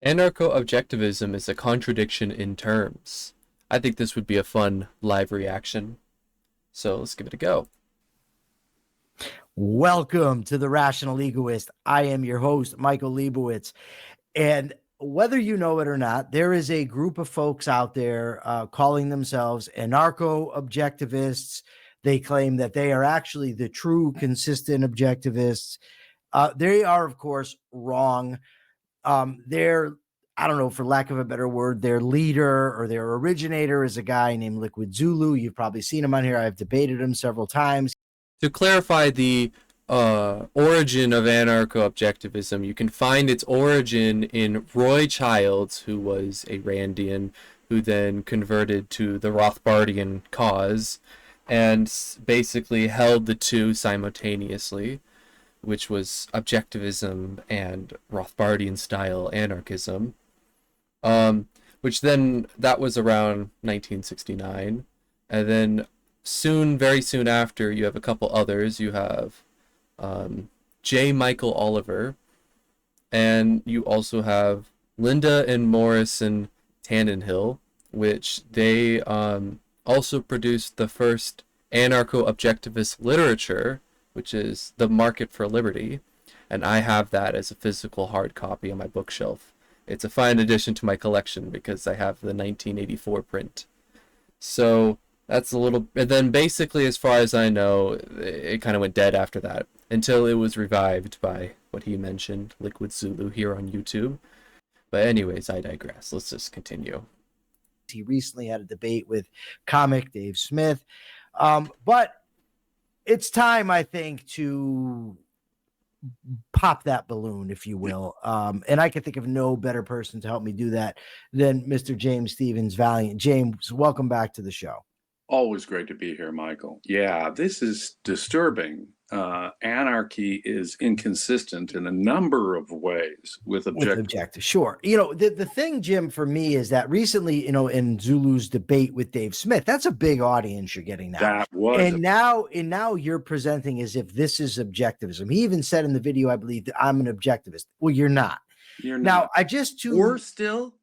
Anarcho-Objectivism is a contradiction in terms. I think this would be a fun live reaction. So let's give it a go. Welcome to the Rational Egoist. I am your host, Michael Leibowitz. And whether you know it or not, there is a group of folks out there calling themselves anarcho-objectivists. They claim that they are actually the true consistent objectivists. They are, of course, wrong. They're, I don't know, for lack of a better word, their leader or their originator is a guy named Liquid Zulu. You've probably seen him on here. I've debated him several times. To clarify the origin of anarcho-objectivism, you can find its origin in Roy Childs, who was a Randian, who then converted to the Rothbardian cause and basically held the two simultaneously, which was objectivism and Rothbardian-style anarchism, which then, that was around 1969, and then very soon after, you have a couple others. You have J. Michael Oliver, and you also have Linda and Morrison Tannenhill, which they also produced the first anarcho-objectivist literature, which is The Market for Liberty, and I have that as a physical hard copy on my bookshelf. It's a fine addition to my collection because I have the 1984 print. So that's a little, and then basically, as far as I know, it kind of went dead after that until it was revived by what he mentioned, Liquid Zulu, here on YouTube. But anyways, I digress. Let's just continue. He recently had a debate with comic Dave Smith. But it's time, I think, to pop that balloon, if you will. And I can think of no better person to help me do that than Mr. James Stevens Valiant. James, welcome back to the show. Always great to be here, Michael. Yeah, this is disturbing. Anarchy is inconsistent in a number of ways with objective. Sure. You know, the thing, Jim, for me is that recently, you know, in Zulu's debate with Dave Smith, that's a big audience you're getting now. That was. And now you're presenting as if this is objectivism. He even said in the video, I believe, that I'm an objectivist. Well, you're not. You're not. Now, Or still,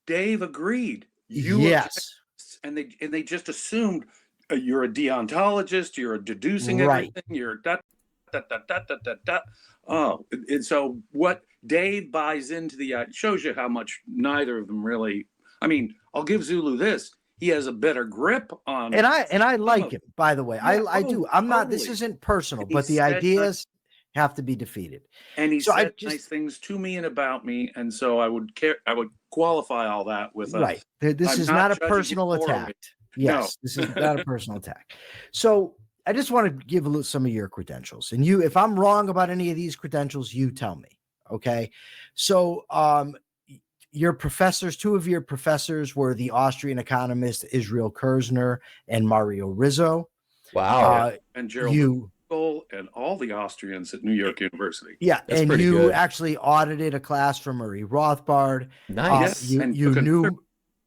Dave agreed. Yes. And they just assumed you're a deontologist, you're deducing everything, you're Oh, and so what Dave buys into shows you how much neither of them really. I mean, I'll give Zulu this. He has a better grip on. And I like him, by the way. Yeah, I do. I'm not. This isn't personal, but the ideas have to be defeated. And he said nice things to me and about me, and so I would qualify all that with right. This is not a personal attack. Yes, this is not a personal attack. So I just want to give some of your credentials, and if I'm wrong about any of these credentials, you tell me. Okay. So your professors, two of your professors were the Austrian economist Israel Kirzner and Mario Rizzo. Wow. And Gerald and all the Austrians at New York University. Yeah, that's and you good. Actually audited a class from Murray Rothbard. Nice. You knew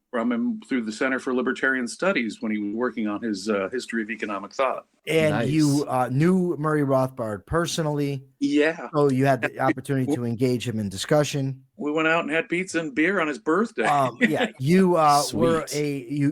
from him through the Center for Libertarian Studies when he was working on his history of economic thought. And you knew Murray Rothbard personally. Yeah. So you had the opportunity to engage him in discussion. We went out and had pizza and beer on his birthday. Yeah, you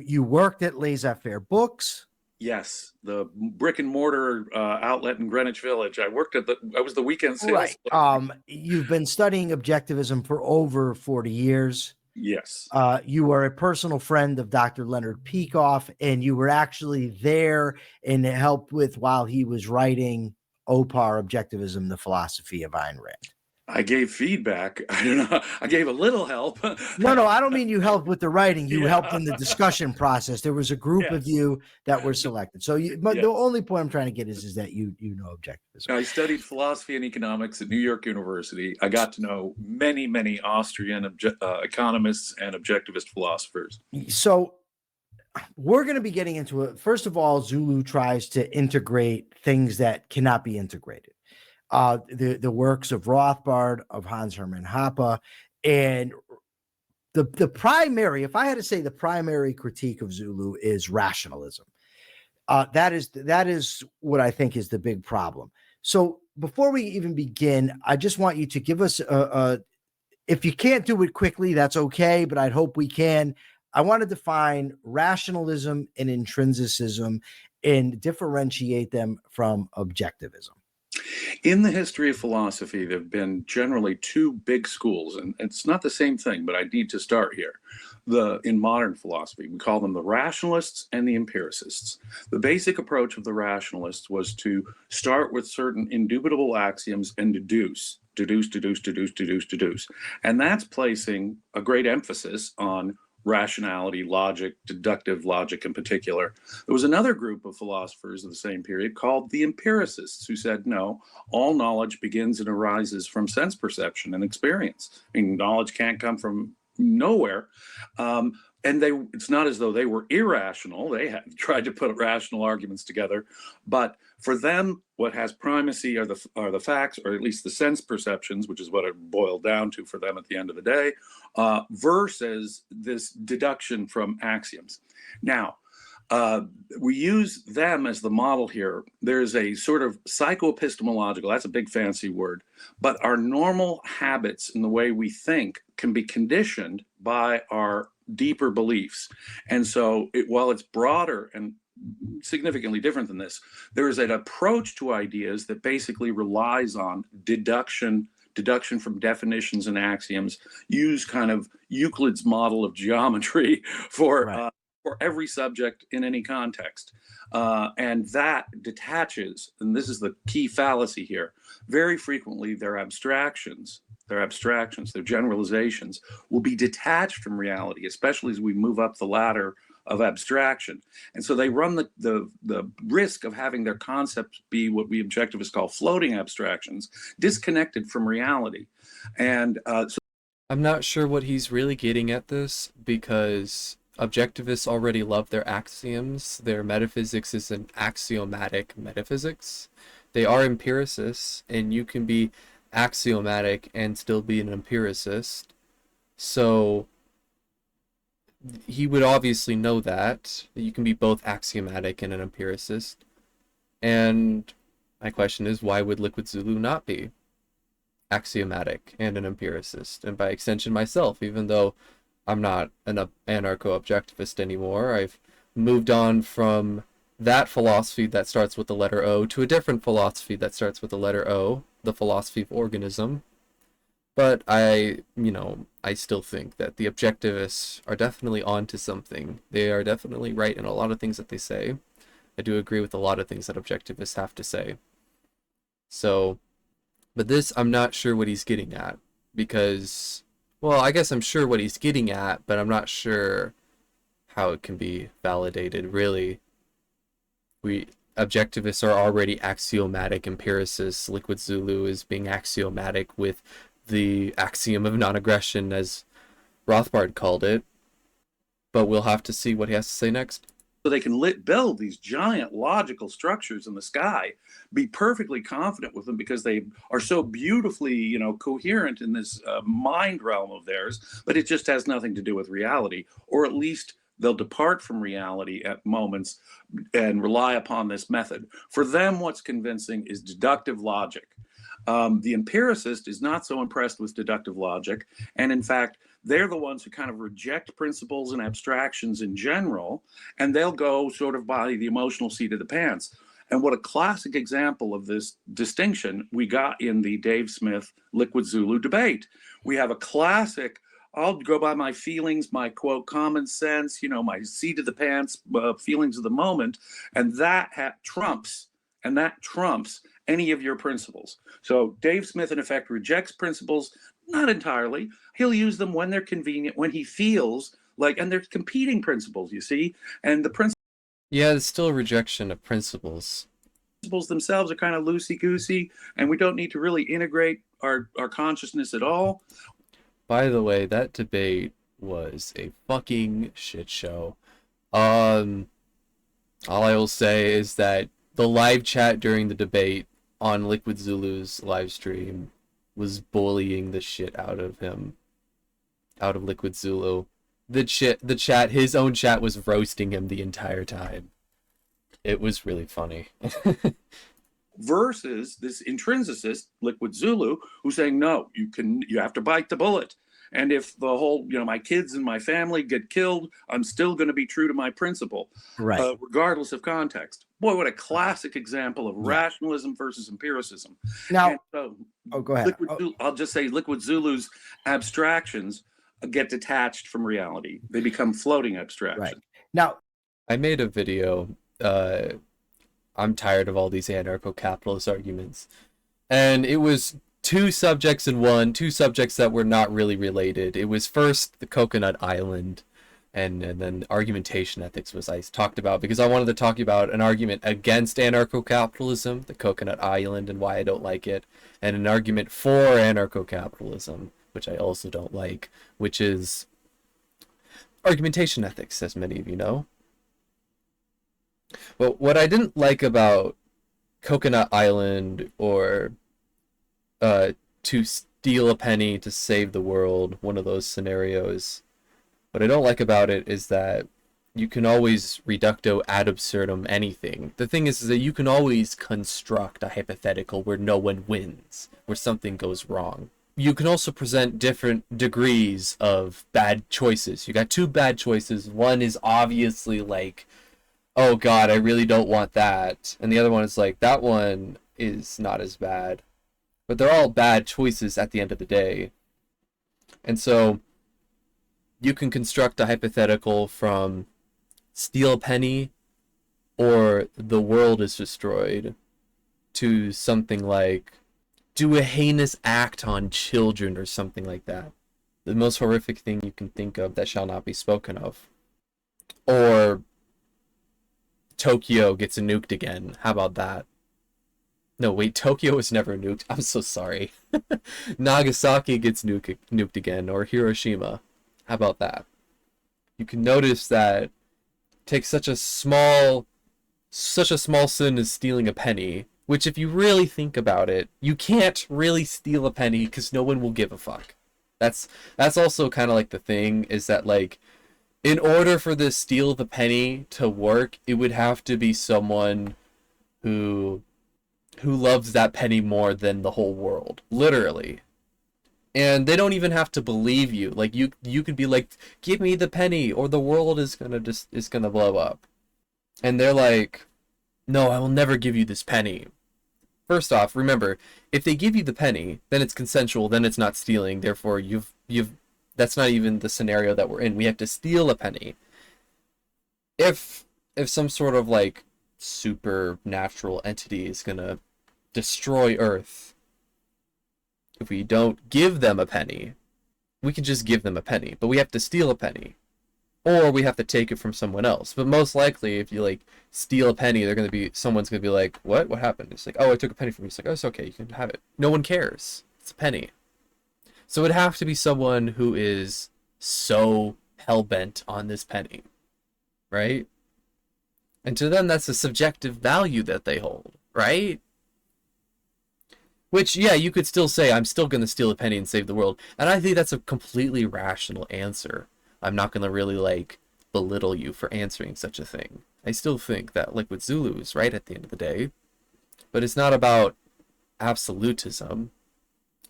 you worked at Laissez-Faire Books. Yes, the brick and mortar outlet in Greenwich Village. I was the weekend sales. Right. You've been studying objectivism for over 40 years. Yes. You are a personal friend of Dr. Leonard Peikoff, and you were actually there and helped with while he was writing OPAR, Objectivism, the Philosophy of Ayn Rand. I gave feedback. I don't know. I gave a little help. No, I don't mean you helped with the writing. You helped in the discussion process. There was a group of you that were selected. So but the only point I'm trying to get is that you know objectivism. I studied philosophy and economics at New York University. I got to know many, many Austrian economists and objectivist philosophers. So we're going to be getting into it. First of all, Zulu tries to integrate things that cannot be integrated. The works of Rothbard, of Hans Hermann Hoppe, and the primary, if I had to say the primary critique of Zulu is rationalism. That is what I think is the big problem. So before we even begin, I just want you to give us If you can't do it quickly, that's okay, but I'd hope we can. I want to define rationalism and intrinsicism and differentiate them from objectivism. In the history of philosophy, there have been generally two big schools, and it's not the same thing, but I need to start here. In modern philosophy, we call them the rationalists and the empiricists. The basic approach of the rationalists was to start with certain indubitable axioms and deduce. And that's placing a great emphasis on rationality, logic, deductive logic in particular. There was another group of philosophers of the same period called the empiricists, who said, no, all knowledge begins and arises from sense perception and experience. I mean, knowledge can't come from nowhere. And it's not as though they were irrational. They had tried to put rational arguments together, but for them, what has primacy are the facts, or at least the sense perceptions, which is what it boiled down to for them at the end of the day, versus this deduction from axioms. Now, we use them as the model here. There's a sort of psycho-epistemological, that's a big fancy word, but our normal habits in the way we think can be conditioned by our deeper beliefs. And so while it's broader and significantly different than this, there is an approach to ideas that basically relies on deduction from definitions and axioms, use kind of Euclid's model of geometry for every subject in any context. And that detaches, and this is the key fallacy here, very frequently their abstractions, their generalizations will be detached from reality, especially as we move up the ladder of abstraction. And so they run the risk of having their concepts be what we objectivists call floating abstractions, disconnected from reality. And so I'm not sure what he's really getting at this, because objectivists already love their axioms. Their metaphysics is an axiomatic metaphysics. They are empiricists, and you can be axiomatic and still be an empiricist. So he would obviously know that you can be both axiomatic and an empiricist. And my question is, why would Liquid Zulu not be axiomatic and an empiricist? And by extension myself, even though I'm not an anarcho-objectivist anymore, I've moved on from that philosophy that starts with the letter O to a different philosophy that starts with the letter O, the philosophy of organism. But I still think that the objectivists are definitely onto something. They are definitely right in a lot of things that they say. I do agree with a lot of things that objectivists have to say. So, but this, I'm not sure what he's getting at, because, well, I guess I'm sure what he's getting at, but I'm not sure how it can be validated, really. Objectivists are already axiomatic empiricists. Liquid Zulu is being axiomatic with the axiom of non-aggression, as Rothbard called it. But we'll have to see what he has to say next. So they can build these giant logical structures in the sky, be perfectly confident with them because they are so beautifully, coherent in this mind realm of theirs, but it just has nothing to do with reality, or at least they'll depart from reality at moments and rely upon this method. For them, what's convincing is deductive logic. The empiricist is not so impressed with deductive logic, and in fact, they're the ones who kind of reject principles and abstractions in general, and they'll go sort of by the emotional seat of the pants. And what a classic example of this distinction we got in the Dave Smith Liquid Zulu debate. We have a classic, I'll go by my feelings, my quote, common sense, my seat of the pants feelings of the moment, and that trumps any of your principles. So Dave Smith, in effect, rejects principles, not entirely. He'll use them when they're convenient, when he feels like, and they're competing principles, you see, and the principles. Yeah, it's still a rejection of principles. Principles themselves are kind of loosey-goosey, and we don't need to really integrate our consciousness at all. By the way, that debate was a fucking shit show. All I will say is that the live chat during the debate on Liquid Zulu's live stream was bullying the shit out of him, out of Liquid Zulu. His own chat was roasting him the entire time. It was really funny. versus this intrinsicist, Liquid Zulu, who's saying, no, you have to bite the bullet. And if the whole, my kids and my family get killed, I'm still going to be true to my principle, Right. regardless of context. Boy, what a classic example of rationalism versus empiricism. Now, so, go ahead. I'll just say Liquid Zulu's abstractions get detached from reality. They become floating abstractions. Right. Now, I made a video. I'm tired of all these anarcho-capitalist arguments. And it was two subjects that were not really related. It was first the Coconut Island, and then argumentation ethics was I talked about, because I wanted to talk about an argument against anarcho-capitalism, the Coconut Island, and why I don't like it, and an argument for anarcho-capitalism, which I also don't like, which is argumentation ethics, as many of you know. Well, what I didn't like about Coconut Island, or to steal a penny to save the world, one of those scenarios, what I don't like about it is that you can always reducto ad absurdum anything. The thing is that you can always construct a hypothetical where no one wins, where something goes wrong. You can also present different degrees of bad choices. You got two bad choices. One is obviously like, oh god, I really don't want that. And the other one is like, that one is not as bad. But they're all bad choices at the end of the day. And so you can construct a hypothetical from steal a penny or the world is destroyed to something like do a heinous act on children or something like that. The most horrific thing you can think of that shall not be spoken of. Or Tokyo gets nuked again. How about that? No, wait, Tokyo was never nuked. I'm so sorry. Nagasaki gets nuked again, or Hiroshima. How about that? You can notice that it takes such a small sin as stealing a penny, which if you really think about it, you can't really steal a penny because no one will give a fuck. That's also kind of like the thing, is that like, in order for this steal the penny to work, it would have to be someone who loves that penny more than the whole world, literally. And they don't even have to believe you. Like you could be like, give me the penny or the world is gonna blow up. And they're like, no, I will never give you this penny. First off, remember, if they give you the penny, then it's consensual, then it's not stealing. Therefore, you've that's not even the scenario that we're in. We have to steal a penny. If some sort of like supernatural entity is gonna destroy Earth, if we don't give them a penny, we can just give them a penny, but we have to steal a penny, or we have to take it from someone else. But most likely, if you like steal a penny, someone's gonna be like, what happened? It's like, oh, I took a penny from you. It's like, oh, it's okay, you can have it. No one cares. It's a penny. So it'd have to be someone who is so hell-bent on this penny, right? And to them, that's a subjective value that they hold, right? Which, yeah, you could still say, I'm still going to steal a penny and save the world. And I think that's a completely rational answer. I'm not going to really, like, belittle you for answering such a thing. I still think that Liquid Zulu is right at the end of the day. But it's not about absolutism.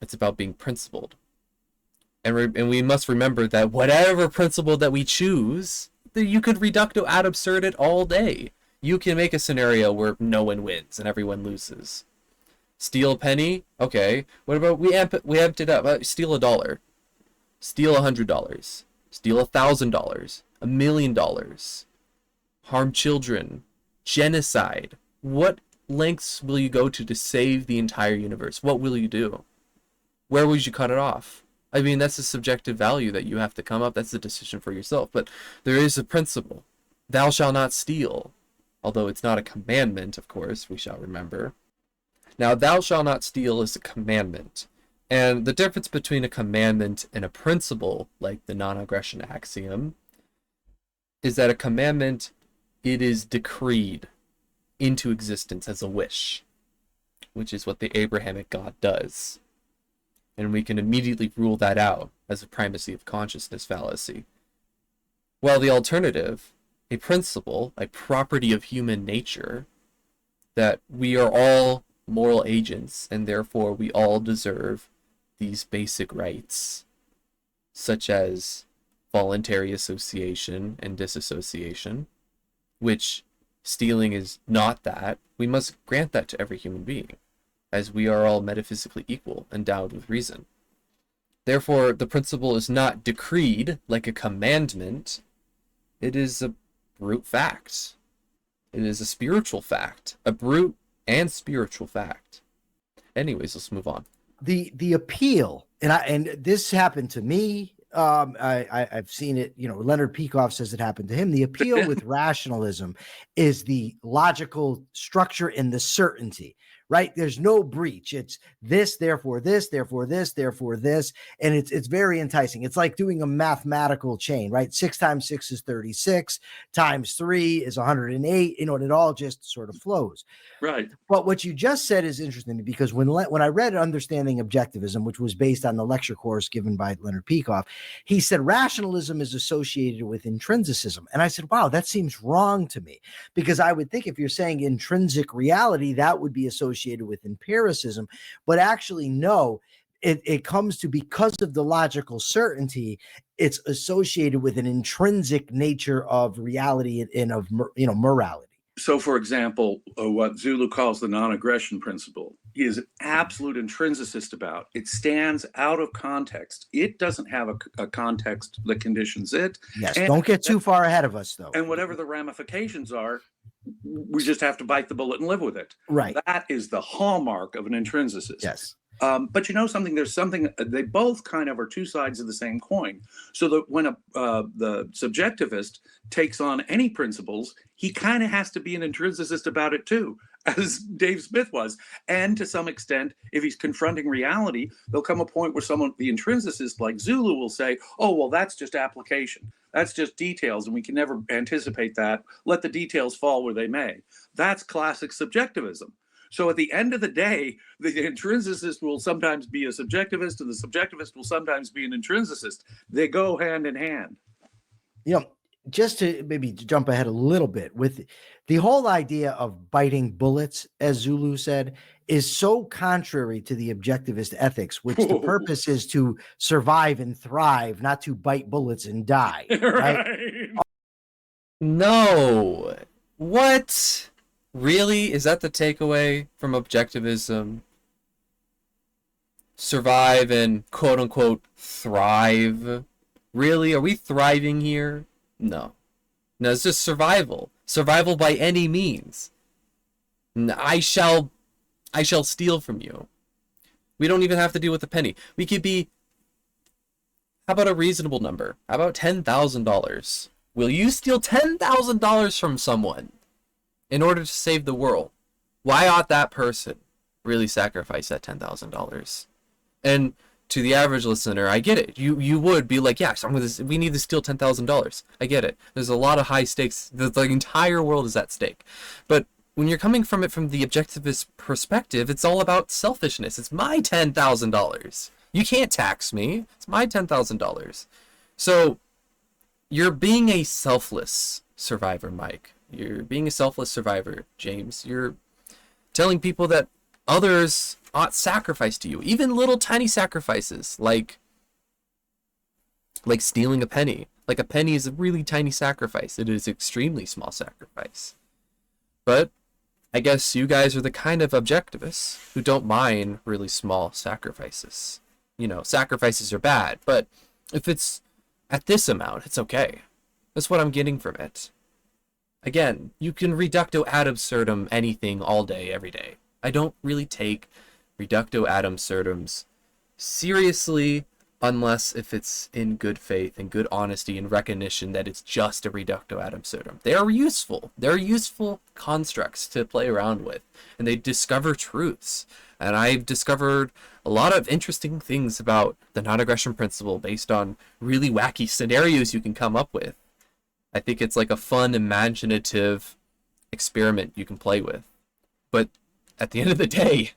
It's about being principled. And we must remember that whatever principle that we choose, you could reducto ad absurdum all day. You can make a scenario where no one wins and everyone loses. Steal a penny? Okay. What about we amped it up? Steal $1. Steal $100. Steal $1,000. $1 million. Harm children. Genocide. What lengths will you go to save the entire universe? What will you do? Where would you cut it off? I mean, that's a subjective value that you have to come up. That's a decision for yourself. But there is a principle. Thou shalt not steal. Although it's not a commandment, of course, we shall remember. Now, thou shalt not steal is a commandment. And the difference between a commandment and a principle, like the non-aggression axiom, is that a commandment, it is decreed into existence as a wish, which is what the Abrahamic God does. And we can immediately rule that out as a primacy of consciousness fallacy. While the alternative, a principle, a property of human nature, that we are all moral agents, and therefore we all deserve these basic rights, such as voluntary association and disassociation, which stealing is not that. We must grant that to every human being, as we are all metaphysically equal, endowed with reason. Therefore, the principle is not decreed like a commandment. It is a brute fact. It is a spiritual fact, a brute and spiritual fact. Anyways, let's move on. The appeal, and this happened to me. I've seen it. Leonard Peikoff says it happened to him. The appeal with rationalism is the logical structure and the certainty. Right? There's no breach. It's this, therefore this, therefore this, therefore this, and it's very enticing. It's like doing a mathematical chain, right? 6 times 6 is 36, times 3 is 108. And it all just sort of flows. Right. But what you just said is interesting to me, because when I read Understanding Objectivism, which was based on the lecture course given by Leonard Peikoff, he said rationalism is associated with intrinsicism. And I said, wow, that seems wrong to me, because I would think if you're saying intrinsic reality, that would be associated with empiricism. But actually, no, it comes to, because of the logical certainty, it's associated with an intrinsic nature of reality and of morality. So, for example, what Zulu calls the non-aggression principle, he is an absolute intrinsicist about. It stands out of context. It doesn't have a context that conditions it. Yes, don't get too far ahead of us, though. And whatever the ramifications are, we just have to bite the bullet and live with it. Right. That is the hallmark of an intrinsicist. Yes. But something, there's something, they both kind of are two sides of the same coin. So that when the subjectivist takes on any principles, he kind of has to be an intrinsicist about it too, as Dave Smith was. And to some extent, if he's confronting reality, there'll come a point where the intrinsicist like Zulu will say, oh, well, that's just application. That's just details, and we can never anticipate that. Let the details fall where they may. That's classic subjectivism. So at the end of the day, the intrinsicist will sometimes be a subjectivist, and the subjectivist will sometimes be an intrinsicist. They go hand in hand. Just to maybe jump ahead a little bit, with the whole idea of biting bullets, as Zulu said, is so contrary to the objectivist ethics, which the purpose is to survive and thrive, not to bite bullets and die. Right? No. What? Really? Is that the takeaway from objectivism? Survive and quote unquote thrive? Really? Are we thriving here? No. No, it's just survival. Survival by any means. I shall steal from you. We don't even have to deal with a penny. We could be, how about a reasonable number? How about $10,000? Will you steal $10,000 from someone in order to save the world? Why ought that person really sacrifice that $10,000? And to the average listener, I get it. You would be like, yeah, we need to steal $10,000. I get it. There's a lot of high stakes. The entire world is at stake. But when you're coming from it from the objectivist perspective, it's all about selfishness. It's my $10,000. You can't tax me. It's my $10,000. So you're being a selfless survivor, Mike. You're being a selfless survivor, James. You're telling people that others ought sacrifice to you, even little tiny sacrifices, like stealing a penny. Like a penny is a really tiny sacrifice. It is an extremely small sacrifice. But I guess you guys are the kind of objectivists who don't mind really small sacrifices. Sacrifices are bad, but if it's at this amount, it's okay. That's what I'm getting from it. Again, you can reducto ad absurdum anything all day, every day. I don't really take reducto ad absurdums seriously unless if it's in good faith and good honesty and recognition that it's just a reducto ad absurdum. They are useful. They're useful constructs to play around with, and they discover truths. And I've discovered a lot of interesting things about the non-aggression principle based on really wacky scenarios you can come up with. I think it's like a fun, imaginative experiment you can play with. But at the end of the day,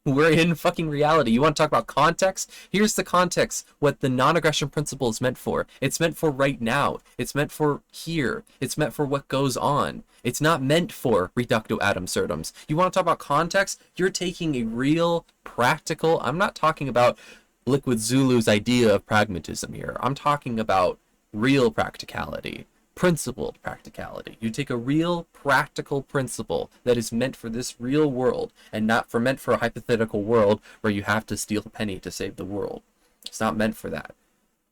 We're in fucking reality. You want to talk about context? Here's the context. What the non-aggression principle is meant for. It's meant for right now. It's meant for here. It's meant for what goes on. It's not meant for reductio ad absurdum. You want to talk about context? You're taking a real practical... I'm not talking about Liquid Zulu's idea of pragmatism here. I'm talking about real practicality. Principled practicality. You take a real practical principle that is meant for this real world and not meant for a hypothetical world where you have to steal a penny to save the world. It's not meant for that.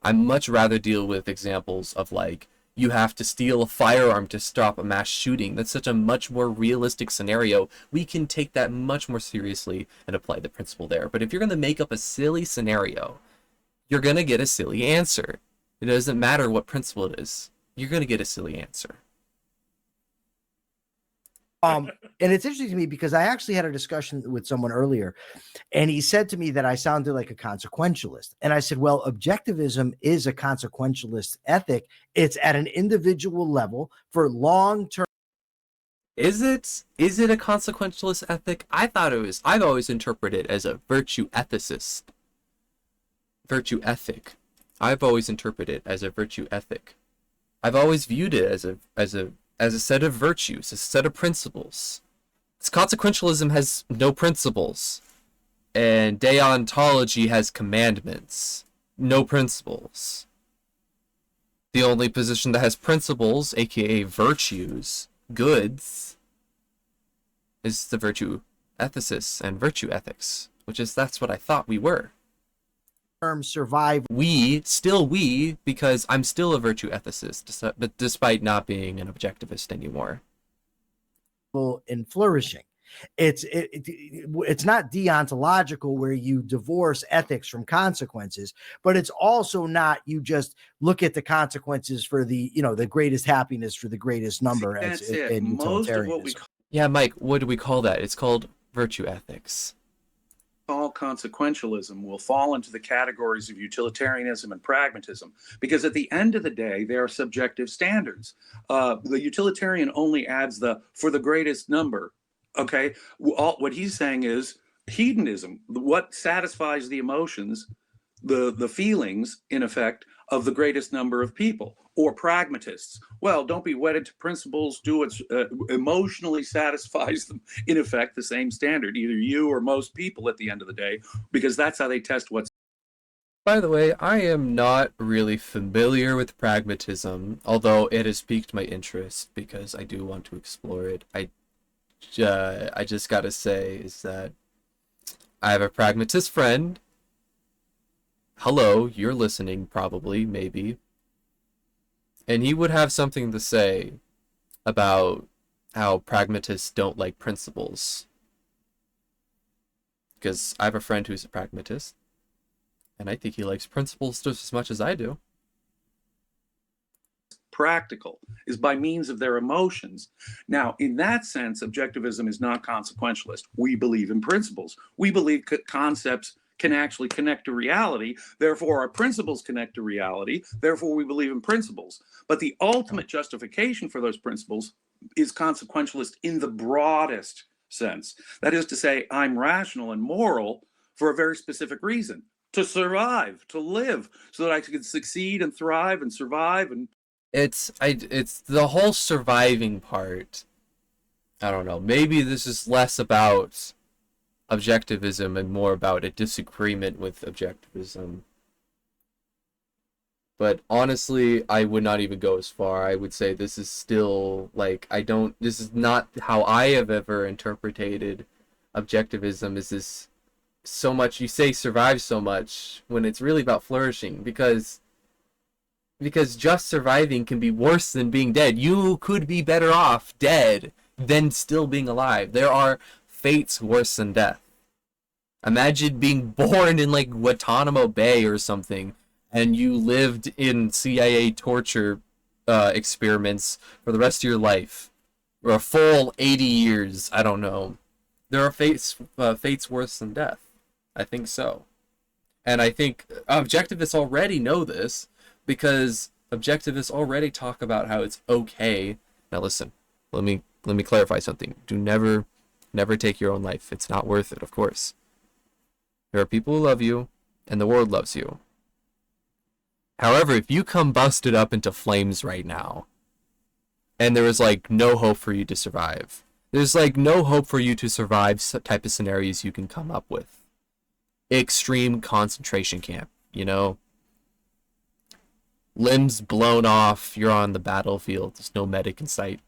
I much rather deal with examples of like you have to steal a firearm to stop a mass shooting. That's such a much more realistic scenario. We can take that much more seriously and apply the principle there. But if you're going to make up a silly scenario, you're going to get a silly answer. It doesn't matter what principle it is. You're going to get a silly answer. And it's interesting to me because I actually had a discussion with someone earlier, and he said to me that I sounded like a consequentialist. And I said, well, objectivism is a consequentialist ethic. It's at an individual level for long-term. Is it a consequentialist ethic? I thought it was. I've always interpreted it as a virtue ethicist. Virtue ethic. I've always interpreted it as a virtue ethic. I've always viewed it as a set of virtues, a set of principles. Consequentialism has no principles, and deontology has commandments, no principles. The only position that has principles, aka virtues, goods, is the virtue ethicists and virtue ethics, that's what I thought we were. Survive. We, because I'm still a virtue ethicist, but despite not being an objectivist anymore. In flourishing. It's not deontological where you divorce ethics from consequences, but it's also not you just look at the consequences for the greatest happiness for the greatest number. That's it. Most of what we Yeah, Mike, what do we call that? It's called virtue ethics. All consequentialism will fall into the categories of utilitarianism and pragmatism, because at the end of the day, they are subjective standards. The utilitarian only adds for the greatest number. Okay, what he's saying is hedonism, what satisfies the emotions, the feelings, in effect, of the greatest number of people. Or pragmatists. Well, don't be wedded to principles. Do what emotionally satisfies them. In effect, the same standard, either you or most people at the end of the day, because that's how they test what's. By the way, I am not really familiar with pragmatism, although it has piqued my interest because I do want to explore it. I just gotta say is that I have a pragmatist friend. Hello, you're listening probably, maybe. And he would have something to say about how pragmatists don't like principles. Because I have a friend who's a pragmatist, and I think he likes principles just as much as I do. Practical is by means of their emotions. Now, in that sense, objectivism is not consequentialist. We believe in principles. We believe concepts can actually connect to reality. Therefore, our principles connect to reality. Therefore, we believe in principles. But the ultimate justification for those principles is consequentialist in the broadest sense. That is to say, I'm rational and moral for a very specific reason: to survive, to live, so that I can succeed and thrive and survive. And it's the whole surviving part. I don't know. Maybe this is less about objectivism and more about a disagreement with objectivism. But honestly, I would not even go as far. I would say this is still this is not how I have ever interpreted objectivism. Is this so much, you say survive so much when it's really about flourishing, because just surviving can be worse than being dead. You could be better off dead than still being alive. There are fates worse than death. Imagine being born in Guantanamo Bay or something, and you lived in CIA torture experiments for the rest of your life, or a full 80 years. I don't know. There are fates worse than death. I think so, and I think objectivists already know this, because objectivists already talk about how it's okay. Now listen, let me clarify something. Do never take your own life. It's not worth it, of course. There are people who love you, and the world loves you. However, if you combusted up into flames right now, and there was like no hope for you to survive, there's like no hope for you to survive type of scenarios you can come up with. Extreme concentration camp, you know? Limbs blown off, you're on the battlefield, there's no medic in sight.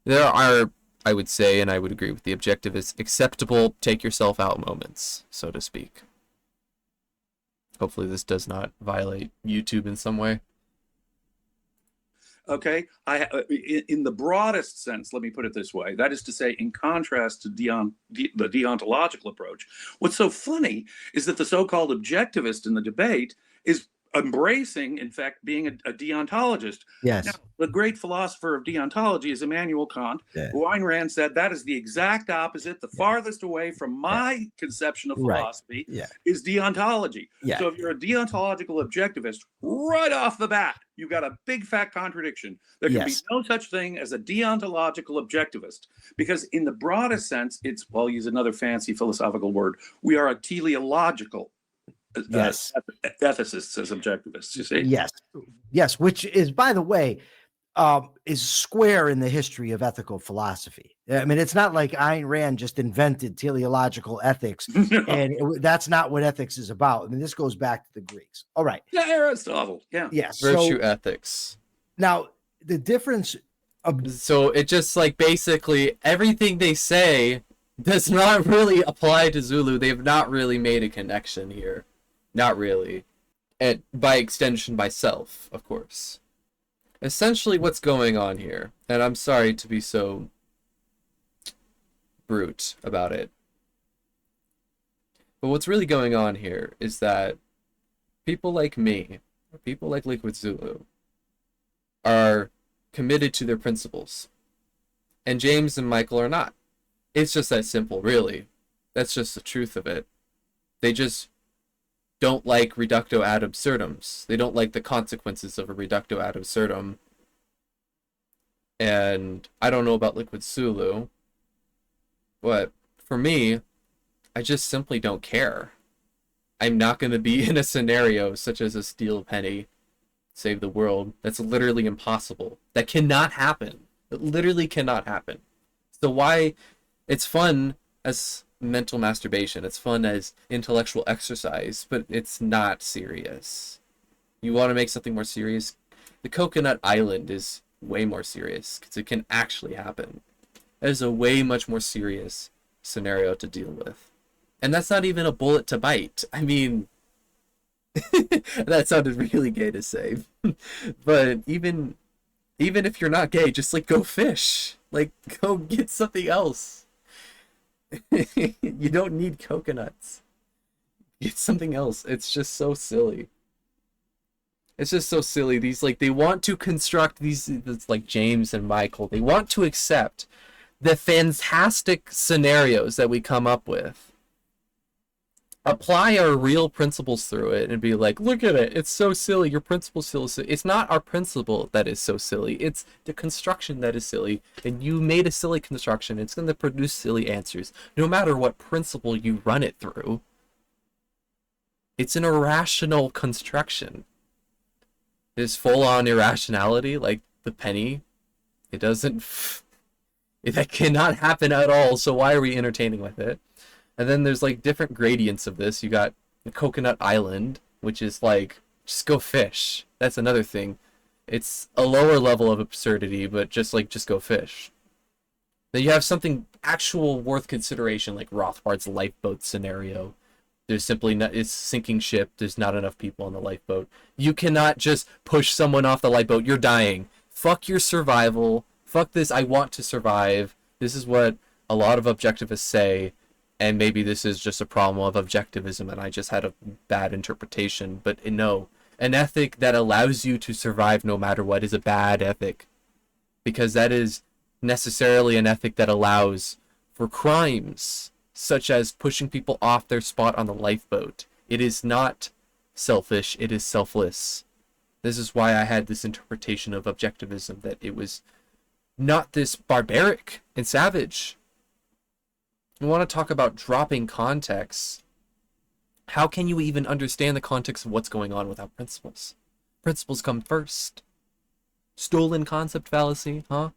There are, I would say, and I would agree with the objectivists, acceptable take yourself out moments, so to speak. Hopefully this does not violate YouTube in some way. Okay, in the broadest sense, let me put it this way. That is to say, in contrast to the deontological approach, what's so funny is that the so-called objectivist in the debate is embracing, in fact, being a deontologist. Yes. Now, the great philosopher of deontology is Immanuel Kant, Yeah. who Ayn Rand said that is the exact opposite, the farthest away from my conception of philosophy is deontology. Yeah. So if you're a deontological objectivist, right off the bat, you've got a big fat contradiction. There can be no such thing as a deontological objectivist, because in the broadest sense, it's, well, I'll use another fancy philosophical word, we are a teleological ethicists as objectivists, you see? Yes, which is, by the way, is square in the history of ethical philosophy. I mean, it's not like Ayn Rand just invented teleological ethics, and that's not what ethics is about. I mean, this goes back to the Greeks. All right. Yeah, Aristotle. Yeah. Yes. Virtue ethics. Now, the difference... So it just like basically everything they say does not really apply to Zulu. They've not really made a connection here. Not really. And by extension, by self, of course. Essentially what's going on here, and I'm sorry to be so brute about it, but what's really going on here is that people like me, or people like Liquid Zulu, are committed to their principles. And James and Michael are not. It's just that simple, really. That's just the truth of it. They just don't like reductio ad absurdums. They don't like the consequences of a reductio ad absurdum. And I don't know about Liquid Zulu, but for me, I just simply don't care. I'm not going to be in a scenario such as a steel penny, save the world. That's literally impossible. That cannot happen. It literally cannot happen. So why it's fun as mental masturbation, it's fun as intellectual exercise, but it's not serious. You want to make something more serious? The Coconut Island is way more serious because it can actually happen. That is a way much more serious scenario to deal with. And that's not even a bullet to bite. I mean, that sounded really gay to say. But even if you're not gay, just like go fish. Like go get something else. You don't need coconuts. Get something else. It's just so silly. It's just so silly. These like they want to construct these like James and Michael. They want to accept the fantastic scenarios that we come up with. Apply our real principles through it and be like, look at it. It's so silly. Your principle's so silly. It's not our principle that is so silly. It's the construction that is silly. And you made a silly construction. It's going to produce silly answers. No matter what principle you run it through. It's an irrational construction. There's full-on irrationality, like the penny. It doesn't... That cannot happen at all, so why are we entertaining with it? And then there's like different gradients of this. You got the Coconut Island, which is like, just go fish. That's another thing. It's a lower level of absurdity, but just go fish. Then you have something actual worth consideration, like Rothbard's lifeboat scenario. There's simply not, it's sinking ship. There's not enough people on the lifeboat. You cannot just push someone off the lifeboat. You're dying. Fuck your survival. Fuck this. I want to survive. This is what a lot of objectivists say. And maybe this is just a problem of objectivism and I just had a bad interpretation. But no, an ethic that allows you to survive no matter what is a bad ethic. Because that is necessarily an ethic that allows for crimes, such as pushing people off their spot on the lifeboat. It is not selfish, it is selfless. This is why I had this interpretation of objectivism, that it was not this barbaric and savage. We want to talk about dropping context. How can you even understand the context of what's going on without principles? Principles come first. Stolen concept fallacy, huh?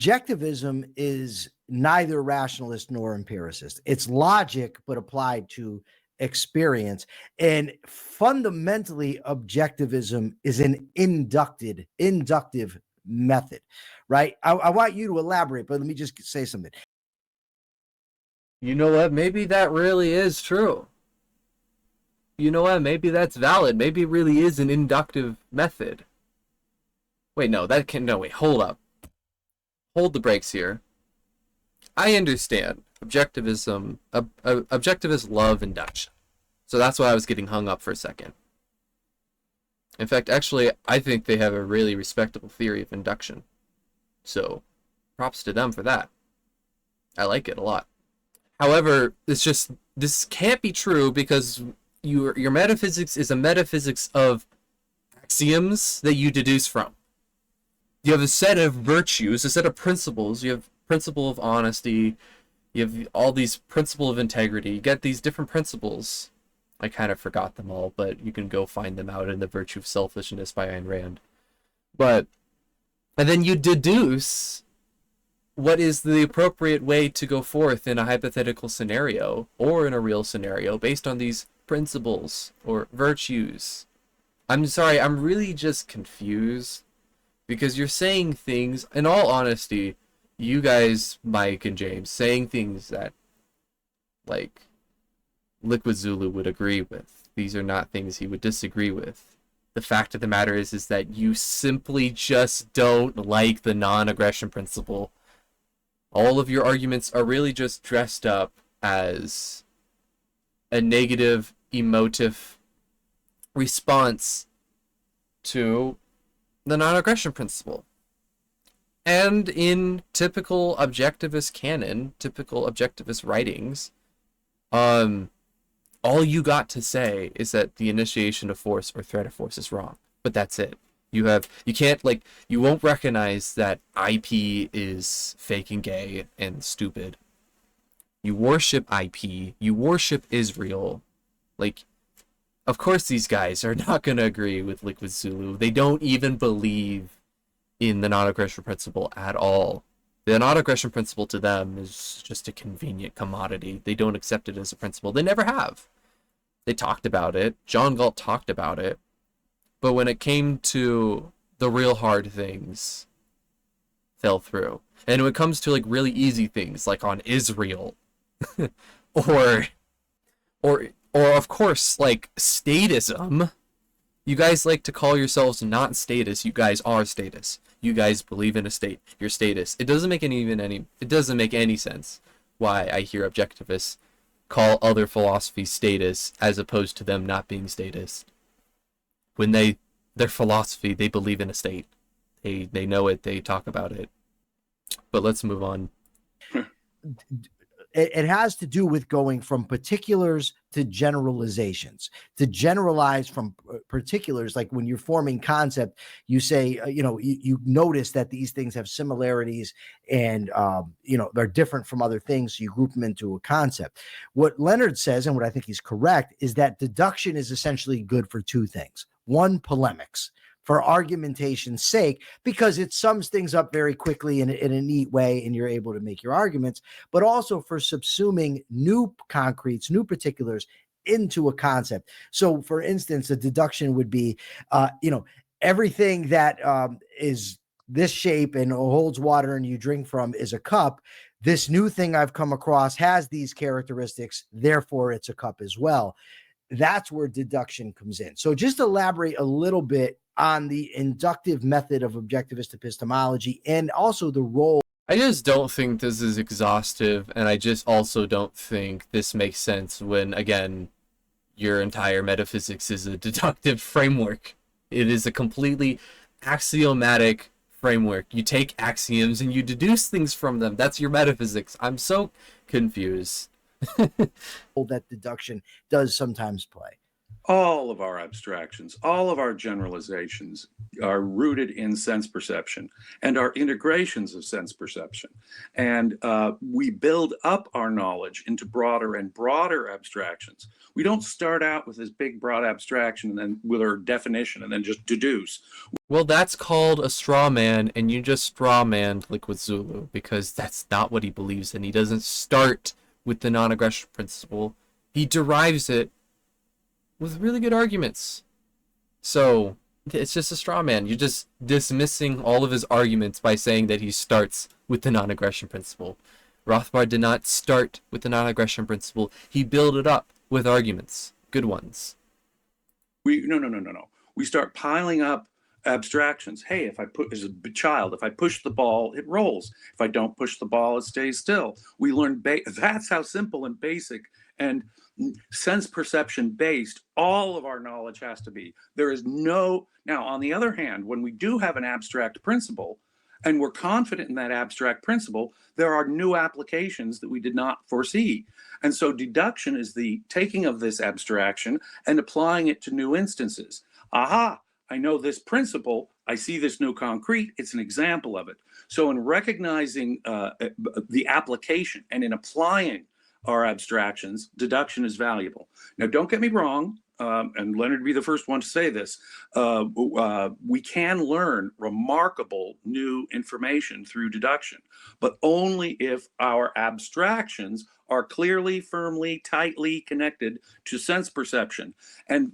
Objectivism is neither rationalist nor empiricist. It's logic, but applied to experience. And fundamentally, objectivism is an inductive method, right? I want you to elaborate, but let me just say something. You know what? Maybe that really is true. You know what? Maybe that's valid. Maybe it really is an inductive method. Wait, no, wait, hold up. Hold the brakes here. I understand. Objectivism, objectivists love induction. So that's why I was getting hung up for a second. In fact, actually, I think they have a really respectable theory of induction. So, props to them for that. I like it a lot. However, this can't be true because your metaphysics is a metaphysics of axioms that you deduce from. You have a set of virtues, a set of principles. You have principle of honesty. You have all these principle of integrity. You get these different principles. I kind of forgot them all, but you can go find them out in The Virtue of Selfishness by Ayn Rand. And then you deduce what is the appropriate way to go forth in a hypothetical scenario or in a real scenario based on these principles or virtues. I'm sorry, I'm really just confused because you're saying things, in all honesty, you guys, Mike and James, saying things that, like, Liquid Zulu would agree with. These are not things he would disagree with. The fact of the matter is that you simply just don't like the non-aggression principle. All of your arguments are really just dressed up as a negative, emotive response to the non-aggression principle. And in typical objectivist canon, typical objectivist writings, all you got to say is that the initiation of force or threat of force is wrong. But that's it. You won't recognize that IP is fake and gay and stupid. You worship IP. You worship Israel. Like, of course these guys are not going to agree with Liquid Zulu. They don't even believe in the non-aggression principle at all. The non-aggression principle to them is just a convenient commodity. They don't accept it as a principle. They never have. They talked about it. John Galt talked about it. But when it came to the real hard things, fell through. And when it comes to like really easy things, like on Israel, or of course, like statism, you guys like to call yourselves not status. You guys are status. You guys believe in a state. You're status. It doesn't make any sense why I hear objectivists call other philosophies status as opposed to them not being status. When their philosophy, they believe in a state. They know it, they talk about it. But let's move on. It has to do with going from particulars to generalizations. To generalize from particulars, like when you're forming concept, you say, you notice that these things have similarities and, they're different from other things. So you group them into a concept. What Leonard says, and what I think he's correct, is that deduction is essentially good for two things. One, polemics, for argumentation's sake, because it sums things up very quickly in a neat way, and you're able to make your arguments, but also for subsuming new concretes, new particulars into a concept. So, for instance, a deduction would be, everything that is this shape and holds water and you drink from is a cup. This new thing I've come across has these characteristics, therefore it's a cup as well. That's where deduction comes in. So just elaborate a little bit on the inductive method of objectivist epistemology and also the role. I just don't think this is exhaustive, and I just also don't think this makes sense when, again, your entire metaphysics is a deductive framework. It is a completely axiomatic framework. You take axioms and you deduce things from them. That's your metaphysics. I'm so confused. That deduction does sometimes play. All of our abstractions, all of our generalizations are rooted in sense perception and are integrations of sense perception. And we build up our knowledge into broader and broader abstractions. We don't start out with this big, broad abstraction and then with our definition and then just deduce. Well, that's called a straw man, and you just straw manned Liquid Zulu, because that's not what he believes in. He doesn't start with the non-aggression principle. He derives it with really good arguments. So it's just a straw man. You're just dismissing all of his arguments by saying that he starts with the non-aggression principle. Rothbard did not start with the non-aggression principle. He built it up with arguments, good ones. No. We start piling up abstractions. Hey, if I put as a child, if I push the ball, it rolls. If I don't push the ball, it stays still. We learn that's how simple and basic and sense perception based all of our knowledge has to be. There is no. Now, on the other hand, when we do have an abstract principle and we're confident in that abstract principle, there are new applications that we did not foresee. And so deduction is the taking of this abstraction and applying it to new instances. Aha, I know this principle. I see this new concrete. It's an example of it. So in recognizing the application and in applying our abstractions, deduction is valuable. Now, don't get me wrong, and Leonard would be the first one to say this, we can learn remarkable new information through deduction, but only if our abstractions are clearly, firmly, tightly connected to sense perception. And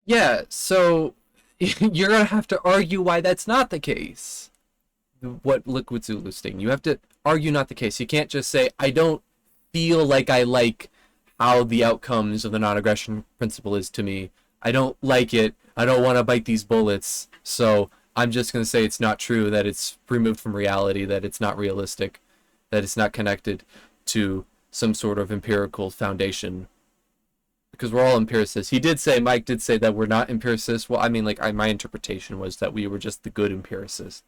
Yeah, so you're going to have to argue why that's not the case. What Liquid Zulu's saying. You have to argue not the case. You can't just say, I don't feel like I like how the outcomes of the non-aggression principle is to me. I don't like it. I don't want to bite these bullets. So I'm just going to say it's not true, that it's removed from reality, that it's not realistic, that it's not connected to some sort of empirical foundation. Because we're all empiricists. Mike did say that we're not empiricists. Well, I mean, like, my interpretation was that we were just the good empiricists.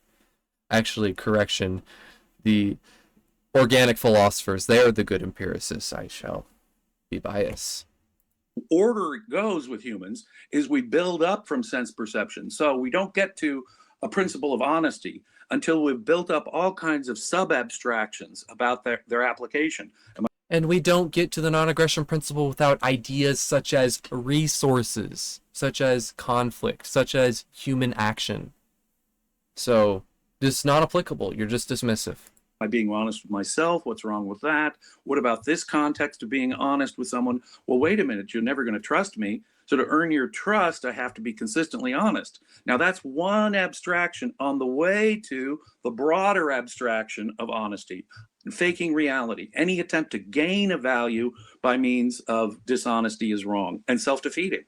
Actually, correction. The organic philosophers, they are the good empiricists. I shall be biased. Order it goes with humans is we build up from sense perception. So we don't get to a principle of honesty until we've built up all kinds of sub-abstractions about their application. And we don't get to the non-aggression principle without ideas such as resources, such as conflict, such as human action. So this is not applicable. You're just dismissive. By being honest with myself, what's wrong with that? What about this context of being honest with someone? Well, wait a minute, you're never going to trust me. So to earn your trust, I have to be consistently honest. Now that's one abstraction on the way to the broader abstraction of honesty, faking reality. Any attempt to gain a value by means of dishonesty is wrong and self-defeating.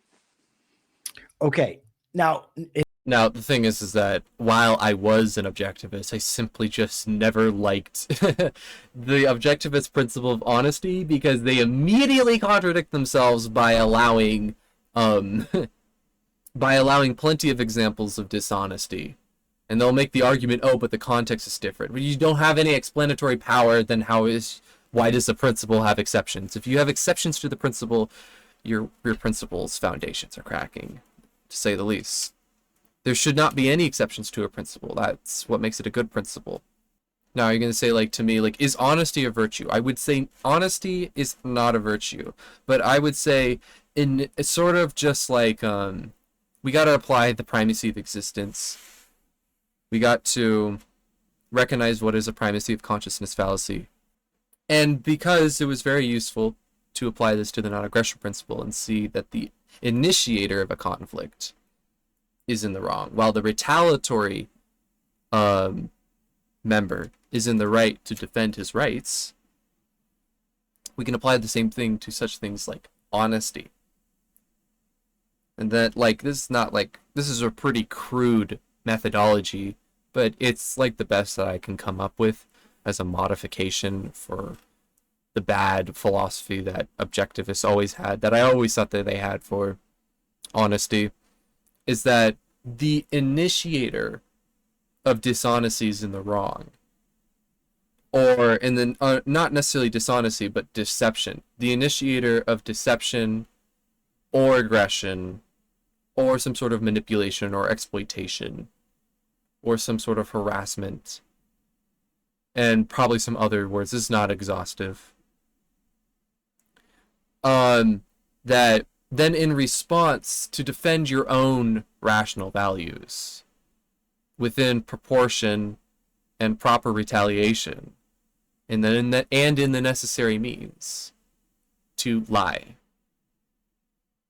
Okay. Now, the thing is that while I was an objectivist, I simply just never liked the objectivist principle of honesty, because they immediately contradict themselves by allowing plenty of examples of dishonesty. And they'll make the argument, oh, but the context is different. But you don't have any explanatory power, then why does the principle have exceptions? If you have exceptions to the principle, your principle's foundations are cracking, to say the least. There should not be any exceptions to a principle. That's what makes it a good principle. Now, you're going to say, like, to me, like, is honesty a virtue? I would say honesty is not a virtue. But I would say, it's sort of just like, we got to apply the primacy of existence. We got to recognize what is a primacy of consciousness fallacy. And because it was very useful to apply this to the non-aggression principle and see that the initiator of a conflict is in the wrong, while the retaliatory member is in the right to defend his rights, we can apply the same thing to such things like honesty. And that, like, this is a pretty crude methodology, but it's like the best that I can come up with as a modification for the bad philosophy that objectivists always had, that I always thought that they had for honesty, is that the initiator of dishonesty is in the wrong. Or in the not necessarily dishonesty, but deception. The initiator of deception or aggression or some sort of manipulation or exploitation, or some sort of harassment, and probably some other words. This is not exhaustive. That then in response to defend your own rational values within proportion and proper retaliation, and then in the necessary means to lie,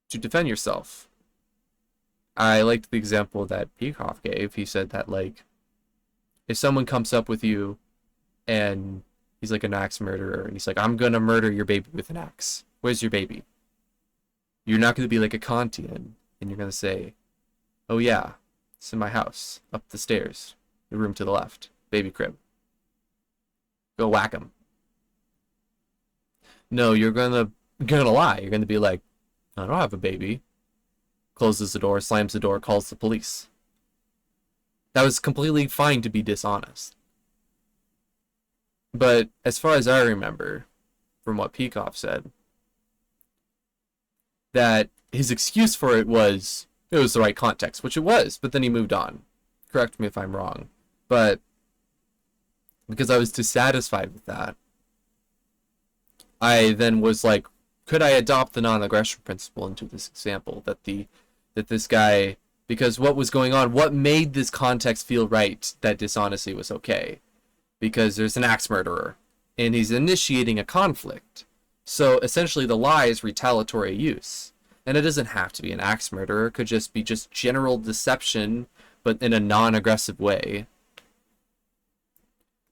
to defend yourself. I liked the example that Peikoff gave. He said that, like, if someone comes up with you and he's like an axe murderer, and he's like, I'm gonna murder your baby with an axe. Where's your baby? You're not gonna be like a Kantian, and you're gonna say, oh yeah, it's in my house, up the stairs, the room to the left, baby crib. Go whack him. No, you're gonna lie. You're gonna be like, I don't have a baby. Closes the door, slams the door, calls the police. That was completely fine to be dishonest. But as far as I remember, from what Peikoff said, that his excuse for it was the right context, which it was, but then he moved on. Correct me if I'm wrong. But because I was dissatisfied with that, I then was like, could I adopt the non-aggression principle into this example? That this guy, because what was going on, what made this context feel right that dishonesty was okay? Because there's an axe murderer, and he's initiating a conflict. So essentially the lie is retaliatory use. And it doesn't have to be an axe murderer. It could just be just general deception, but in a non-aggressive way.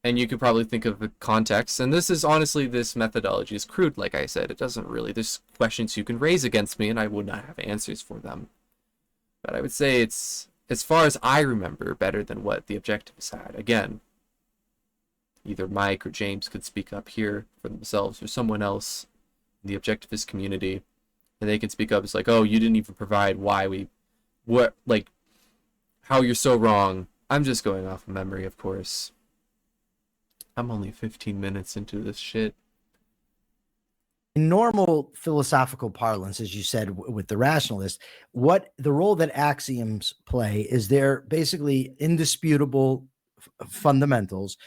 And you could probably think of the context. And this is honestly, this methodology is crude, like I said. It doesn't really, there's questions you can raise against me, and I would not have answers for them. But I would say it's, as far as I remember, better than what the objectivists had. Again, either Mike or James could speak up here for themselves, or someone else in the objectivist community, and they can speak up. It's like, oh, you didn't even provide how you're so wrong. I'm just going off of memory, of course. I'm only 15 minutes into this shit. In normal philosophical parlance, as you said, with the rationalist, what the role that axioms play is they're basically indisputable fundamentals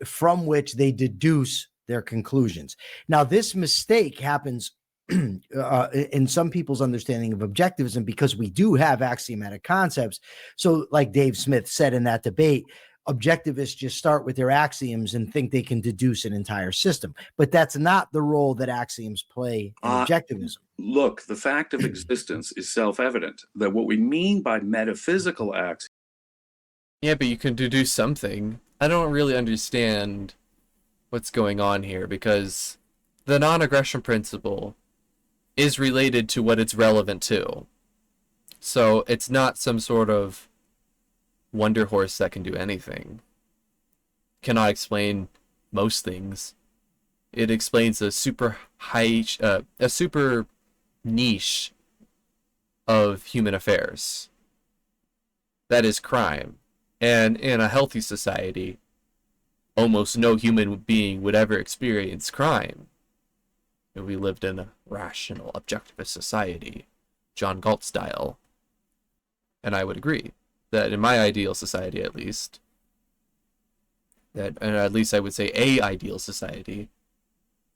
from which they deduce their conclusions. Now, this mistake happens in some people's understanding of objectivism because we do have axiomatic concepts. So like Dave Smith said in that debate, objectivists just start with their axioms and think they can deduce an entire system. But that's not the role that axioms play in objectivism. Look, the fact of existence is self-evident. That what we mean by metaphysical axioms. Yeah, but you can deduce something. I don't really understand what's going on here, because the non-aggression principle is related to what it's relevant to. So it's not some sort of wonder horse that can do anything. Cannot explain most things. It explains a super niche of human affairs. That is crime. And in a healthy society, almost no human being would ever experience crime. If we lived in a rational, objectivist society, John Galt style. And I would agree that in my ideal society, at least, and at least I would say a ideal society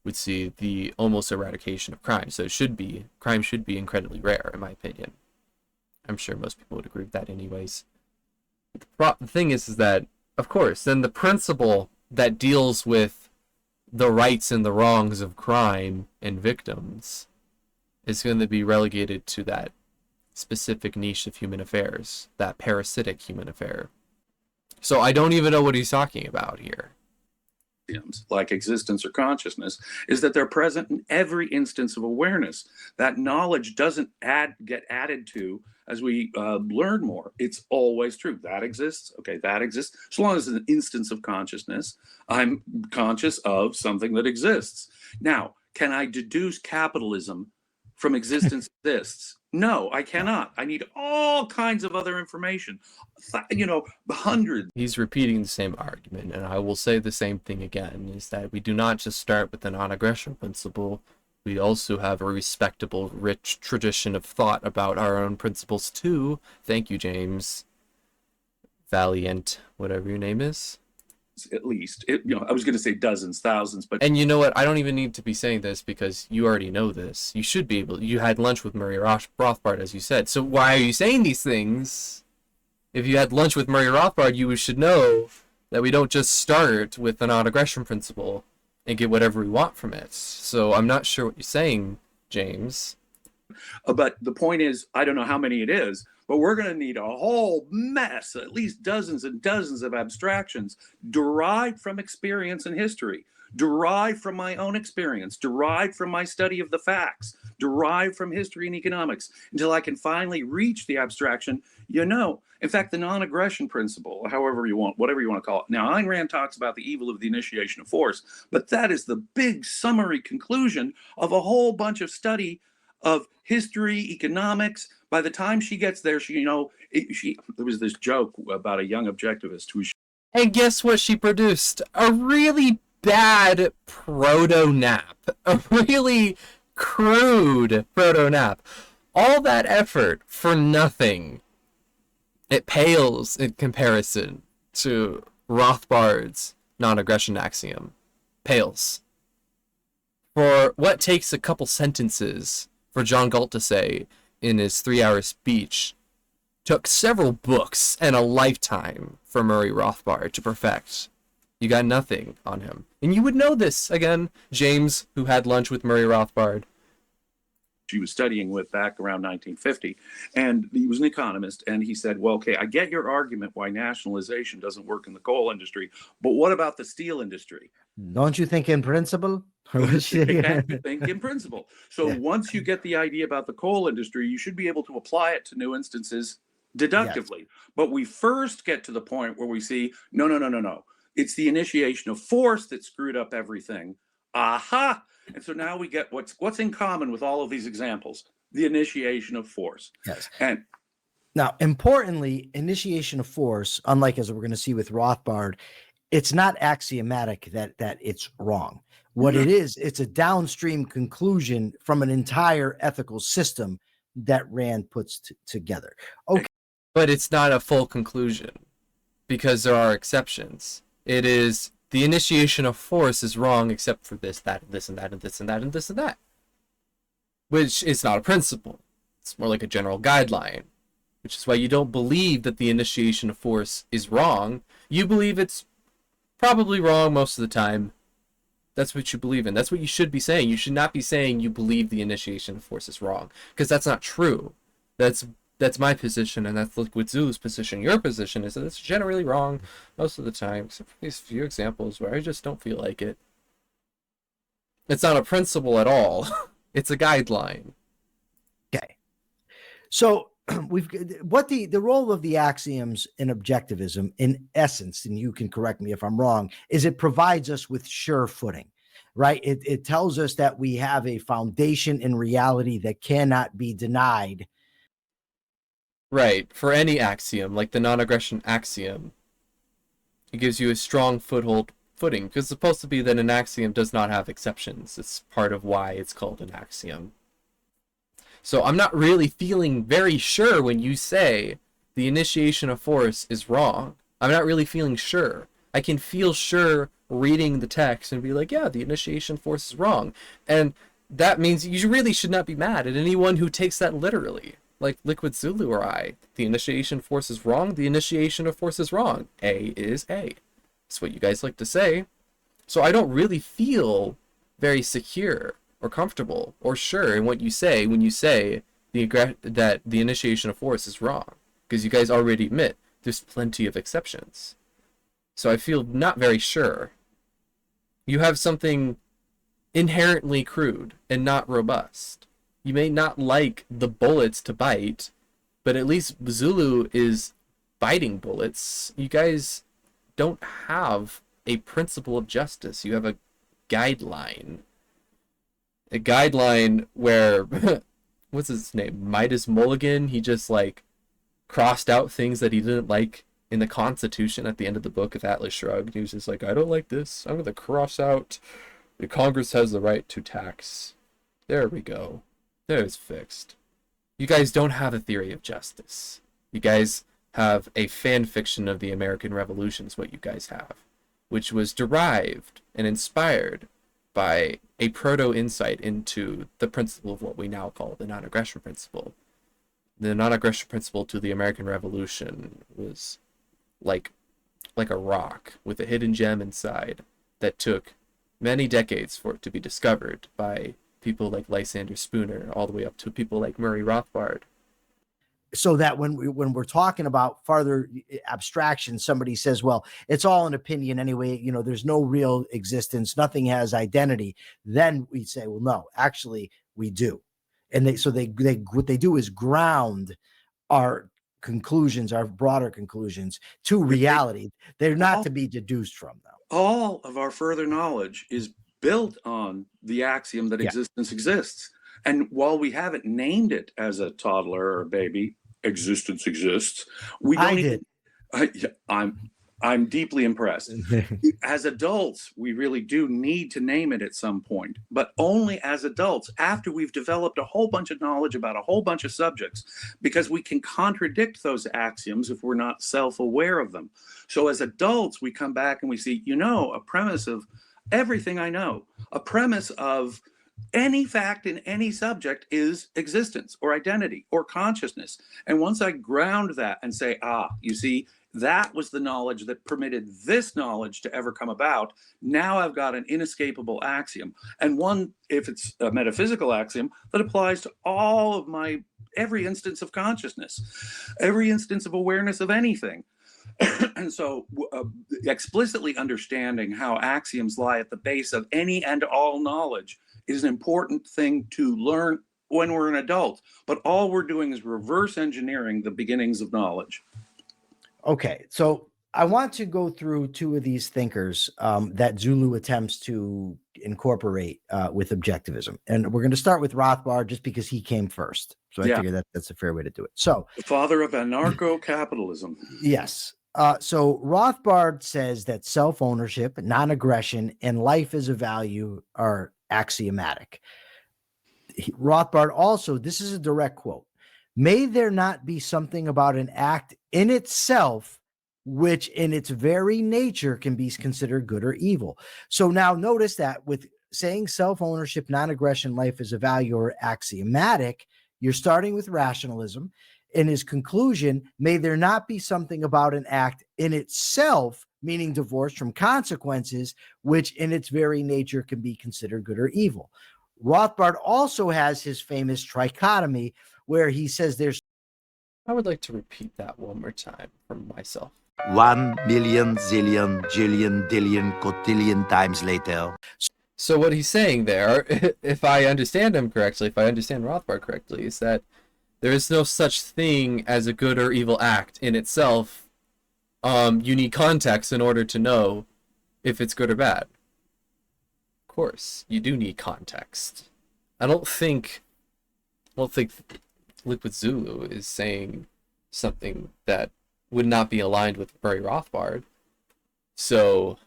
would see the almost eradication of crime. So crime should be incredibly rare, in my opinion. I'm sure most people would agree with that anyways. The thing is that, of course, then the principle that deals with the rights and the wrongs of crime and victims is going to be relegated to that specific niche of human affairs, that parasitic human affair. So I don't even know what he's talking about here. Like existence or consciousness, is that they're present in every instance of awareness. That knowledge doesn't get added to as we learn more. It's always true. That exists. Okay, that exists. So long as it's an instance of consciousness, I'm conscious of something that exists. Now, can I deduce capitalism from existence exists? No, I cannot. I need all kinds of other information. Hundreds. He's repeating the same argument, and I will say the same thing again, is that we do not just start with the non-aggression principle. we also have a respectable, rich tradition of thought about our own principles too. Thank you, James. Valiant, whatever your name is. At least, I was going to say dozens, thousands, but And you know what? I don't even need to be saying this because you already know this. You should be able. You had lunch with Murray Rothbard, as you said. So why are you saying these things? If you had lunch with Murray Rothbard, you should know that we don't just start with the non-aggression principle and get whatever we want from it. So I'm not sure what you're saying, James. but the point is, I don't know how many it is, but we're going to need a whole mess, at least dozens and dozens of abstractions derived from experience and history, derived from my own experience, derived from my study of the facts, derived from history and economics, until I can finally reach the abstraction. In fact, the non-aggression principle, however you want, whatever you want to call it. Now, Ayn Rand talks about the evil of the initiation of force, but that is the big summary conclusion of a whole bunch of study of history, economics. By the time she gets there, there was this joke about a young objectivist who. And guess what she produced? A really bad proto-nap. A really crude proto-nap. All that effort for nothing. It pales in comparison to Rothbard's non-aggression axiom. Pales. For what takes a couple sentences for John Galt to say in his 3-hour speech took several books and a lifetime for Murray Rothbard to perfect. You got nothing on him. And you would know this, again, James, who had lunch with Murray Rothbard. She was studying with back around 1950, and he was an economist, and he said, well, okay, I get your argument why nationalization doesn't work in the coal industry, but what about the steel industry? Don't you think in principle? You think in principle. So once you get the idea about the coal industry, you should be able to apply it to new instances deductively. Yes. But we first get to the point where we see, no. It's the initiation of force that screwed up everything. Aha! And so now we get what's in common with all of these examples: the initiation of force. Yes. And now, importantly, initiation of force, unlike as we're going to see with Rothbard, it's not axiomatic that it's wrong. What it is, it's a downstream conclusion from an entire ethical system that Rand puts together. Okay. But it's not a full conclusion because there are exceptions. It is the initiation of force is wrong except for this, that, this, and that, and this, and that, and this, and that. Which is not a principle. It's more like a general guideline. Which is why you don't believe that the initiation of force is wrong. You believe it's probably wrong most of the time. That's what you believe in. That's what you should be saying. You should not be saying you believe the initiation of force is wrong. Because that's not true. That's my position, and that's Liquid Zulu's position. Your position is that it's generally wrong most of the time, except for these few examples where I just don't feel like it. It's not a principle at all. It's a guideline. Okay. So what the role of the axioms in objectivism, in essence, and you can correct me if I'm wrong, is it provides us with sure footing, right? It tells us that we have a foundation in reality that cannot be denied. Right. For any axiom, like the non-aggression axiom, it gives you a strong footing, because it's supposed to be that an axiom does not have exceptions. It's part of why it's called an axiom. So I'm not really feeling very sure when you say the initiation of force is wrong. I'm not really feeling sure. I can feel sure reading the text and be like, yeah, the initiation of force is wrong. And that means you really should not be mad at anyone who takes that literally. Like Liquid Zulu or I. The initiation force is wrong. The initiation of force is wrong. A is A. That's what you guys like to say. So I don't really feel very secure or comfortable or sure in what you say when you say that the initiation of force is wrong. Because you guys already admit there's plenty of exceptions. So I feel not very sure. You have something inherently crude and not robust. You may not like the bullets to bite, but at least Zulu is biting bullets. You guys don't have a principle of justice. You have a guideline. A guideline where, what's his name? Midas Mulligan, he just like crossed out things that he didn't like in the Constitution at the end of the book of Atlas Shrugged. He was just like, I don't like this. I'm going to cross out the Congress has the right to tax There we go. There's fixed. You guys don't have a theory of justice. You guys have a fan fiction of the American Revolution is what you guys have, which was derived and inspired by a proto-insight into the principle of what we now call the non-aggression principle. The non-aggression principle to the American Revolution was like a rock with a hidden gem inside that took many decades for it to be discovered by people like Lysander Spooner, all the way up to people like Murray Rothbard. So that when we're talking about farther abstraction, somebody says, well, it's all an opinion anyway, you know, there's no real existence, nothing has identity. Then we say, well, no, actually we do. And they what they do is ground our conclusions, our broader conclusions to reality. They're not to be deduced from them. All of our further knowledge is built on the axiom that existence exists. And while we haven't named it as a toddler or a baby, existence exists, we don't I'm deeply impressed. As adults, we really do need to name it at some point, but only as adults after we've developed a whole bunch of knowledge about a whole bunch of subjects, because we can contradict those axioms if we're not self-aware of them. So as adults, we come back and we see, you know, a premise of everything I know, a premise of any fact in any subject is existence or identity or consciousness. And once I ground that and say, you see, that was the knowledge that permitted this knowledge to ever come about. Now I've got an inescapable axiom, and one, if it's a metaphysical axiom, that applies to all of every instance of consciousness, every instance of awareness of anything. And so explicitly understanding how axioms lie at the base of any and all knowledge is an important thing to learn when we're an adult. But all we're doing is reverse engineering the beginnings of knowledge. Okay, so I want to go through two of these thinkers that Zulu attempts to incorporate with objectivism. And we're going to start with Rothbard just because he came first. So I figure that's a fair way to do it. So the father of anarcho-capitalism. Yes. So Rothbard says that self-ownership, non-aggression, and life as a value are axiomatic. Rothbard also, this is a direct quote, may there not be something about an act in itself which in its very nature can be considered good or evil. So now notice that with saying self-ownership, non-aggression, life as a value are axiomatic, you're starting with rationalism. In his conclusion, may there not be something about an act in itself, meaning divorced from consequences, which in its very nature can be considered good or evil. Rothbard also has his famous trichotomy where he says there's... I would like to repeat that one more time for myself. 1 million, zillion, jillion, dillion, cotillion times later. So what he's saying there, if I understand him correctly, if I understand Rothbard correctly, is that there is no such thing as a good or evil act in itself. You need context in order to know if it's good or bad. Of course, you do need context. I don't think Liquid Zulu is saying something that would not be aligned with Murray Rothbard. So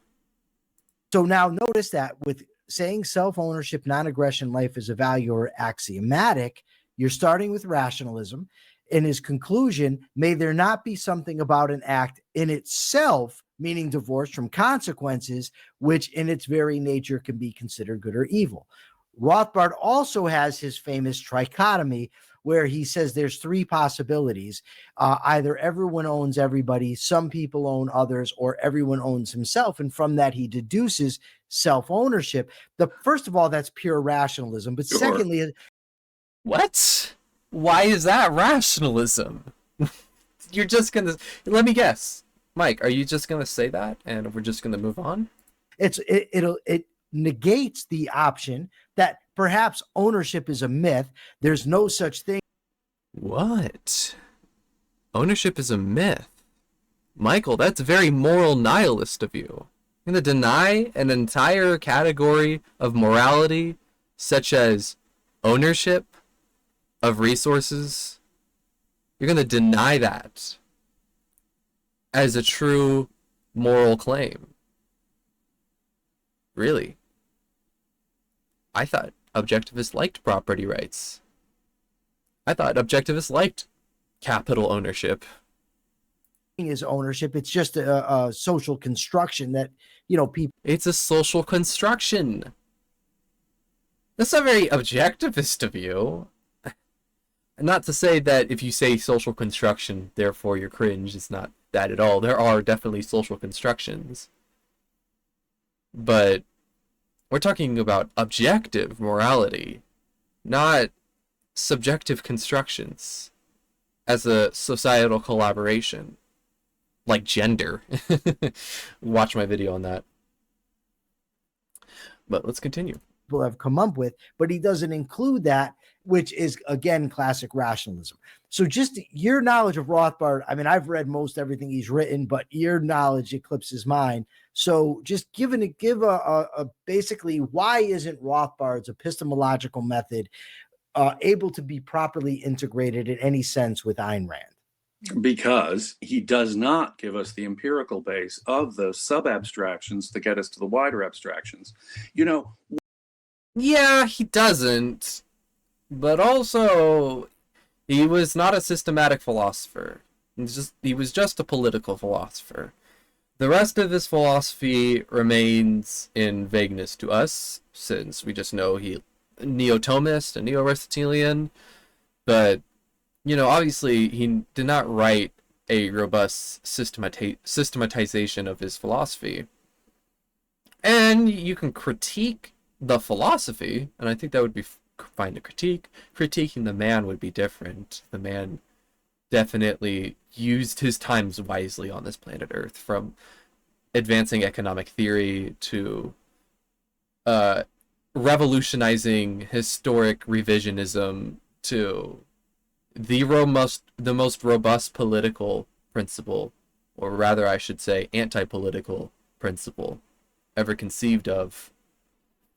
now notice that with saying self-ownership, non-aggression, life as a value are axiomatic, you're starting with rationalism. In his conclusion, may there not be something about an act in itself, meaning divorced from consequences, which in its very nature can be considered good or evil. Rothbard also has his famous trichotomy where he says there's three possibilities. Either everyone owns everybody, some people own others, or everyone owns himself. And from that, he deduces self-ownership. First of all, that's pure rationalism. But secondly... What? Why is that rationalism? You're just going to... Let me guess. Mike, are you just going to say that and we're just going to move on? It negates the option that perhaps ownership is a myth. There's no such thing. What? Ownership is a myth? Michael, that's very moral nihilist of you. You're going to deny an entire category of morality, such as ownership of resources. You're going to deny that as a true moral claim. Really? I thought objectivists liked property rights. I thought objectivists liked capital ownership. Is ownership. It's just a social construction that, people. It's a social construction. That's not very objectivist of you. Not to say that if you say social construction, therefore you're cringe. It's not that at all. There are definitely social constructions. But we're talking about objective morality, not subjective constructions as a societal collaboration. Like gender. Watch my video on that. But let's continue. People have come up with, but he doesn't include that, which is, again, classic rationalism. So just your knowledge of Rothbard, I mean, I've read most everything he's written, but your knowledge eclipses mine. So just give a basically, why isn't Rothbard's epistemological method able to be properly integrated in any sense with Ayn Rand? Because he does not give us the empirical base of the sub-abstractions that get us to the wider abstractions. Yeah, he doesn't. But also, he was not a systematic philosopher. He was just a political philosopher. The rest of his philosophy remains in vagueness to us, since we just know he neo-Thomist and neo-Aristotelian. But obviously, he did not write a robust systematization of his philosophy. And you can critique the philosophy, and I think that would be fine to critique. Critiquing the man would be different. The man definitely used his times wisely on this planet Earth, from advancing economic theory to revolutionizing historic revisionism to the most robust political principle, or rather I should say anti-political principle ever conceived of.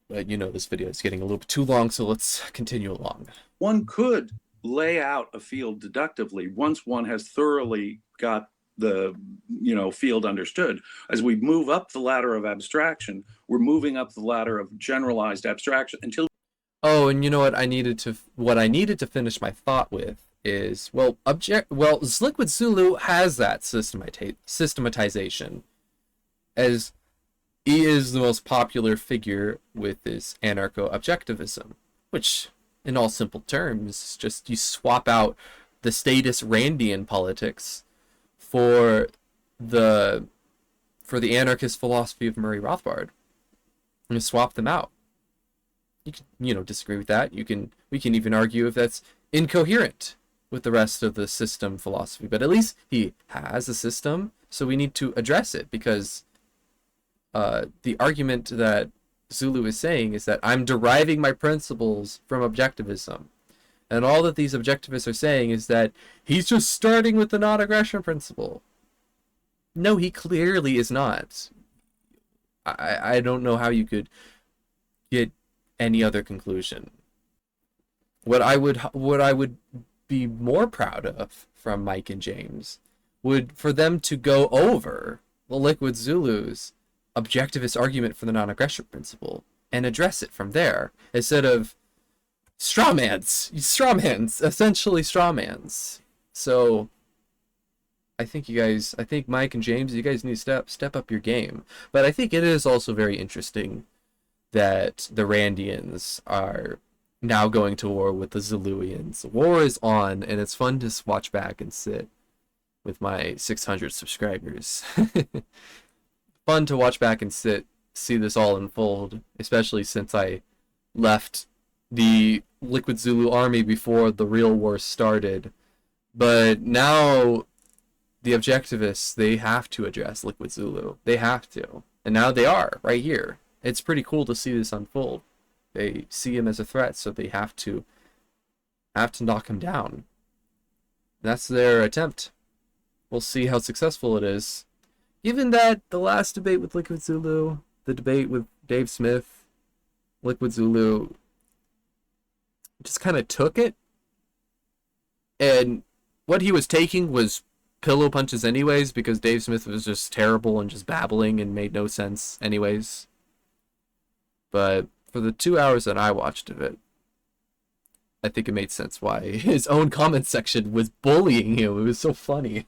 But this video is getting a little bit too long, so let's continue along. One could lay out a field deductively once one has thoroughly got the field understood. As we move up the ladder of abstraction, we're moving up the ladder of generalized abstraction until. Oh, and you know what I needed to finish my thought with is, Liquid Zulu has that systematization, as he is the most popular figure with this anarcho-objectivism, which in all simple terms is just you swap out the status Randian politics for the anarchist philosophy of Murray Rothbard, and swap them out. You can disagree with that. We can even argue if that's incoherent with the rest of the system philosophy, but at least he has a system, so we need to address it, because the argument that Zulu is saying is that I'm deriving my principles from objectivism. And all that these objectivists are saying is that he's just starting with the non-aggression principle. No, he clearly is not. I don't know how you could get any other conclusion. What I would be more proud of from Mike and James would for them to go over the Liquid Zulu's objectivist argument for the non-aggression principle and address it from there, instead of strawmans, essentially strawmans. So I think Mike and James, you guys need to step up your game. But I think it is also very interesting that the Randians are now going to war with the Zuluians. War is on, and it's fun to watch back and sit with my 600 subscribers. Fun to watch back and see this all unfold, especially since I left the Liquid Zulu army before the real war started. But now the objectivists, they have to address Liquid Zulu. They have to. And now they are, right here. It's pretty cool to see this unfold. They see him as a threat, so they have to knock him down. That's their attempt. We'll see how successful it is. Given that the last debate with Liquid Zulu, the debate with Dave Smith, Liquid Zulu just kind of took it, and what he was taking was pillow punches anyways, because Dave Smith was just terrible and just babbling and made no sense anyways. But for the 2 hours that I watched of it, I think it made sense why his own comment section was bullying him. It was so funny.